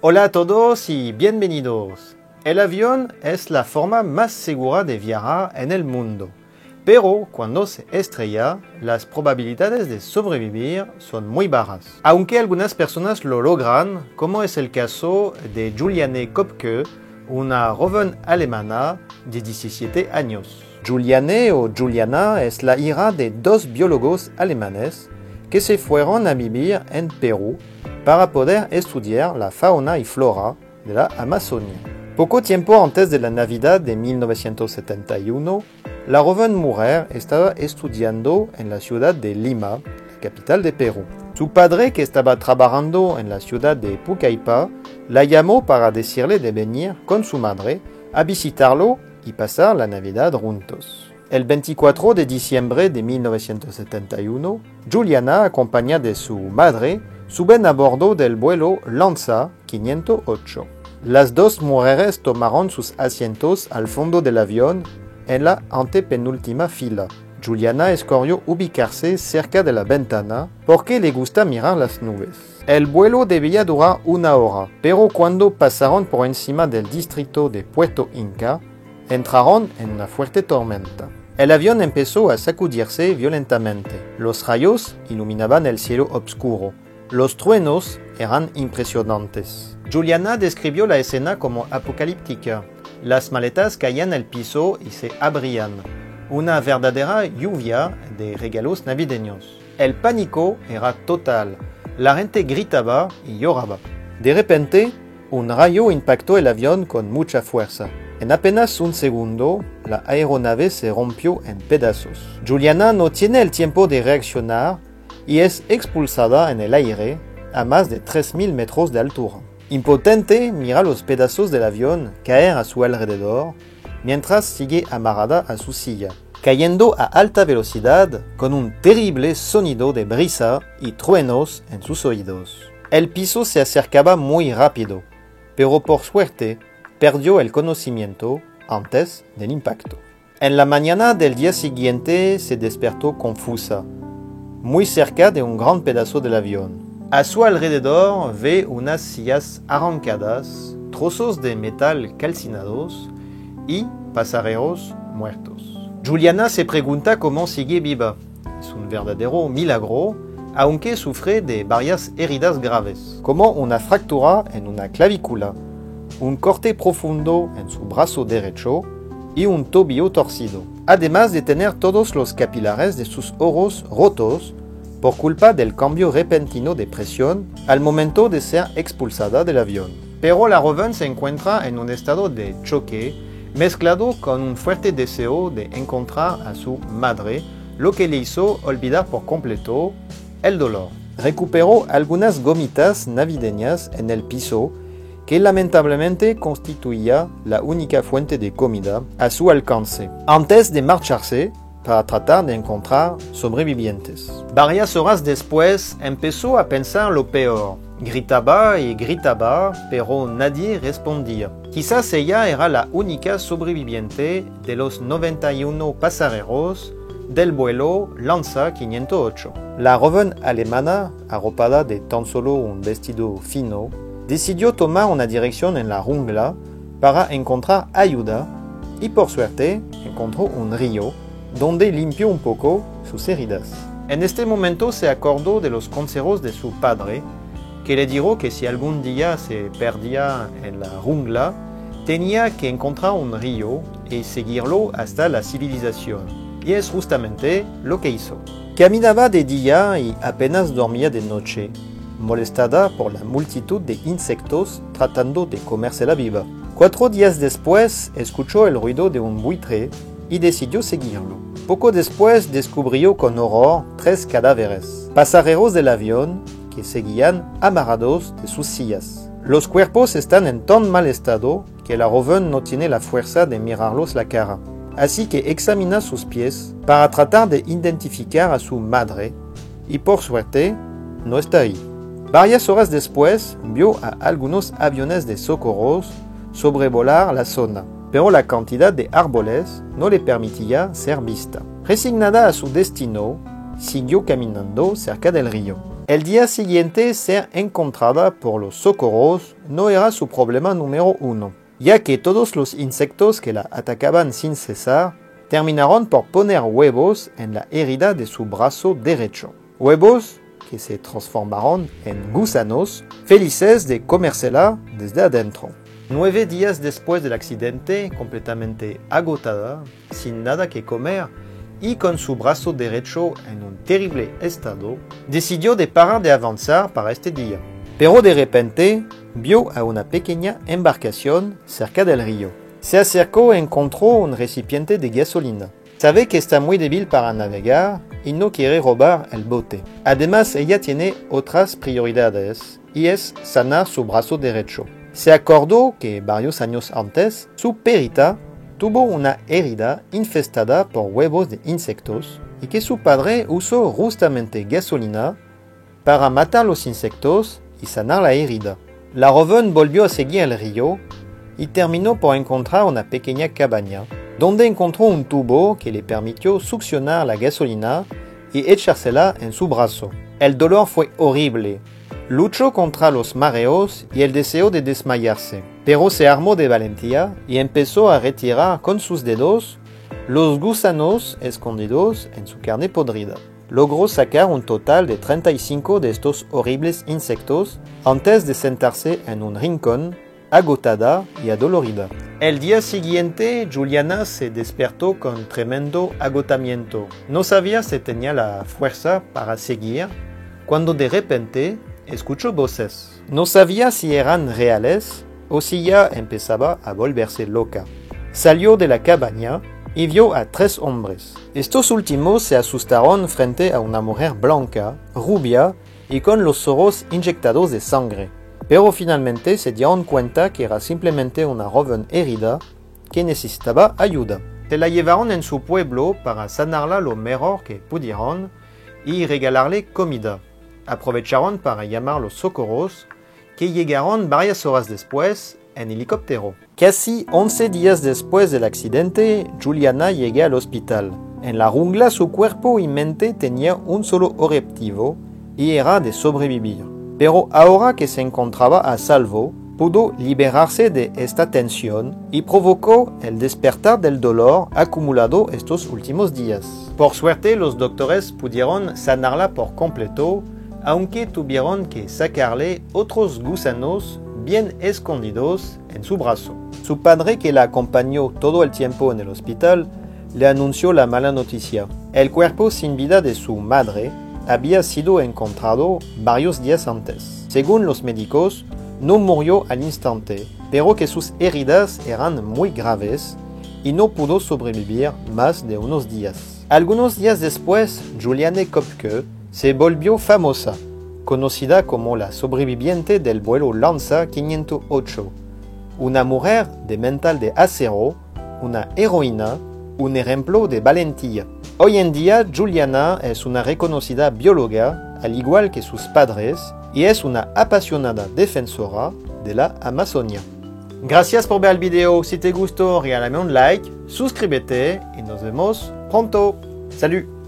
Hola a todos y bienvenidos. El avión es la forma más segura de viajar en el mundo, pero cuando se estrella, las probabilidades de sobrevivir son muy bajas. Aunque algunas personas lo logran, como es el caso de Juliane Köpke, una joven alemana de 17 años. Juliane o Juliana es la hija de dos biólogos alemanes que se fueron a vivir en Perú para poder estudiar la fauna y flora de la Amazonia. Poco tiempo antes de la Navidad de 1971, la joven mujer estaba estudiando en la ciudad de Lima, la capital de Perú. Su padre, que estaba trabajando en la ciudad de Pucallpa, la llamó para decirle de venir con su madre a visitarlo y pasar la Navidad juntos. El 24 de diciembre de 1971, Juliana, acompañada de su madre, suben a bordo del vuelo Lanza 508. Las dos mujeres tomaron sus asientos al fondo del avión en la antepenúltima fila. Juliana escogió ubicarse cerca de la ventana porque le gusta mirar las nubes. El vuelo debía durar 1 hora, pero cuando pasaron por encima del distrito de Puerto Inca, entraron en una fuerte tormenta. El avión empezó a sacudirse violentamente. Los rayos iluminaban el cielo oscuro. Los truenos eran impresionantes. Juliana describió la escena como apocalíptica. Las maletas caían al piso y se abrían. Una verdadera lluvia de regalos navideños. El pánico era total. La gente gritaba y lloraba. De repente, un rayo impactó el avión con mucha fuerza. En apenas un segundo, la aeronave se rompió en pedazos. Juliana no tiene el tiempo de reaccionar y es expulsada en el aire a más de 3.000 metros de altura. Impotente, mira los pedazos del avión caer a su alrededor mientras sigue amarrada a su silla, cayendo a alta velocidad con un terrible sonido de brisa y truenos en sus oídos. El piso se acercaba muy rápido, pero por suerte perdió el conocimiento antes del impacto. En la mañana del día siguiente se despertó confusa, muy cerca de un gran pedazo del avión. A su alrededor ve unas sillas arrancadas, trozos de metal calcinados y pasajeros muertos. Juliana se pregunta cómo sigue viva. Es un verdadero milagro, aunque sufre de varias heridas graves, como una fractura en una clavícula, un corte profundo en su brazo derecho y un tobillo torcido, además de tener todos los capilares de sus ojos rotos por culpa del cambio repentino de presión al momento de ser expulsada del avión. Pero la joven se encuentra en un estado de choque mezclado con un fuerte deseo de encontrar a su madre, lo que le hizo olvidar por completo el dolor. Recuperó algunas gomitas navideñas en el piso que lamentablemente constituía la única fuente de comida a su alcance, antes de marcharse para tratar de encontrar sobrevivientes. Varias horas después empezó a pensar lo peor. Gritaba y gritaba, pero nadie respondía. Quizás ella era la única sobreviviente de los 91 pasajeros del vuelo Lanza 508. La joven alemana, arropada de tan solo un vestido fino, decidió tomar una dirección en la jungla para encontrar ayuda y por suerte encontró un río donde limpió un poco sus heridas. En este momento se acordó de los consejos de su padre, que le dijo que si algún día se perdía en la jungla, tenía que encontrar un río y seguirlo hasta la civilización. Y es justamente lo que hizo. Caminaba de día y apenas dormía de noche, molestada por la multitud de insectos tratando de comérsela viva. 4 días después escuchó el ruido de un buitre y decidió seguirlo. Poco después descubrió con horror 3 cadáveres, pasajeros del avión que seguían amarrados de sus sillas. Los cuerpos están en tan mal estado que la joven no tiene la fuerza de mirarlos la cara, así que examina sus pies para tratar de identificar a su madre y por suerte no está ahí. Varias horas después vio a algunos aviones de socorros sobrevolar la zona, pero la cantidad de árboles no le permitía ser vista. Resignada a su destino, siguió caminando cerca del río. El día siguiente, ser encontrada por los socorros no era su problema número uno, ya que todos los insectos que la atacaban sin cesar terminaron por poner huevos en la herida de su brazo derecho. Huevos que se transformaron en gusanos, felices de comérsela desde adentro. 9 días después del accidente, completamente agotada, sin nada que comer y con su brazo derecho en un terrible estado, decidió de parar de avanzar para este día. Pero de repente vio a una pequeña embarcación cerca del río. Se acercó y encontró un recipiente de gasolina. Sabe que está muy débil para navegar y no quiere robar el bote. Además, ella tiene otras prioridades y es sanar su brazo derecho. Se acordó que varios años antes, su perita tuvo una herida infestada por huevos de insectos y que su padre usó justamente gasolina para matar los insectos y sanar la herida. La joven volvió a seguir el río y terminó por encontrar una pequeña cabaña, donde encontró un tubo que le permitió succionar la gasolina y echársela en su brazo. El dolor fue horrible. Luchó contra los mareos y el deseo de desmayarse, pero se armó de valentía y empezó a retirar con sus dedos los gusanos escondidos en su carne podrida. Logró sacar un total de 35 de estos horribles insectos antes de sentarse en un rincón, agotada y adolorida. El día siguiente, Juliana se despertó con tremendo agotamiento. No sabía si tenía la fuerza para seguir, cuando de repente escuchó voces. No sabía si eran reales o si ya empezaba a volverse loca. Salió de la cabaña y vio a 3 hombres. Estos últimos se asustaron frente a una mujer blanca, rubia y con los ojos inyectados de sangre. Pero finalmente se dieron cuenta que era simplemente una joven herida que necesitaba ayuda. Se la llevaron en su pueblo para sanarla lo mejor que pudieron y regalarle comida. Aprovecharon para llamar a los socorros, que llegaron varias horas después en helicóptero. Casi 11 días después del accidente, Juliana llegó al hospital. En la jungla su cuerpo y mente tenían un solo objetivo y era de sobrevivir. Pero ahora que se encontraba a salvo, pudo liberarse de esta tensión y provocó el despertar del dolor acumulado estos últimos días. Por suerte, los doctores pudieron sanarla por completo, aunque tuvieron que sacarle otros gusanos bien escondidos en su brazo. Su padre, que la acompañó todo el tiempo en el hospital, le anunció la mala noticia. El cuerpo sin vida de su madre había sido encontrado varios días antes. Según los médicos, no murió al instante, pero que sus heridas eran muy graves y no pudo sobrevivir más de unos días. Algunos días después, Juliane Kopke se volvió famosa, conocida como la sobreviviente del vuelo Lanza 508, una mujer de mental de acero, una heroína, un ejemplo de valentía. Hoy en día, Juliana es una reconocida bióloga, al igual que sus padres, y es una apasionada defensora de la Amazonia. Gracias por ver el video. Si te gustó, regálame un like, suscríbete y nos vemos pronto. Salut!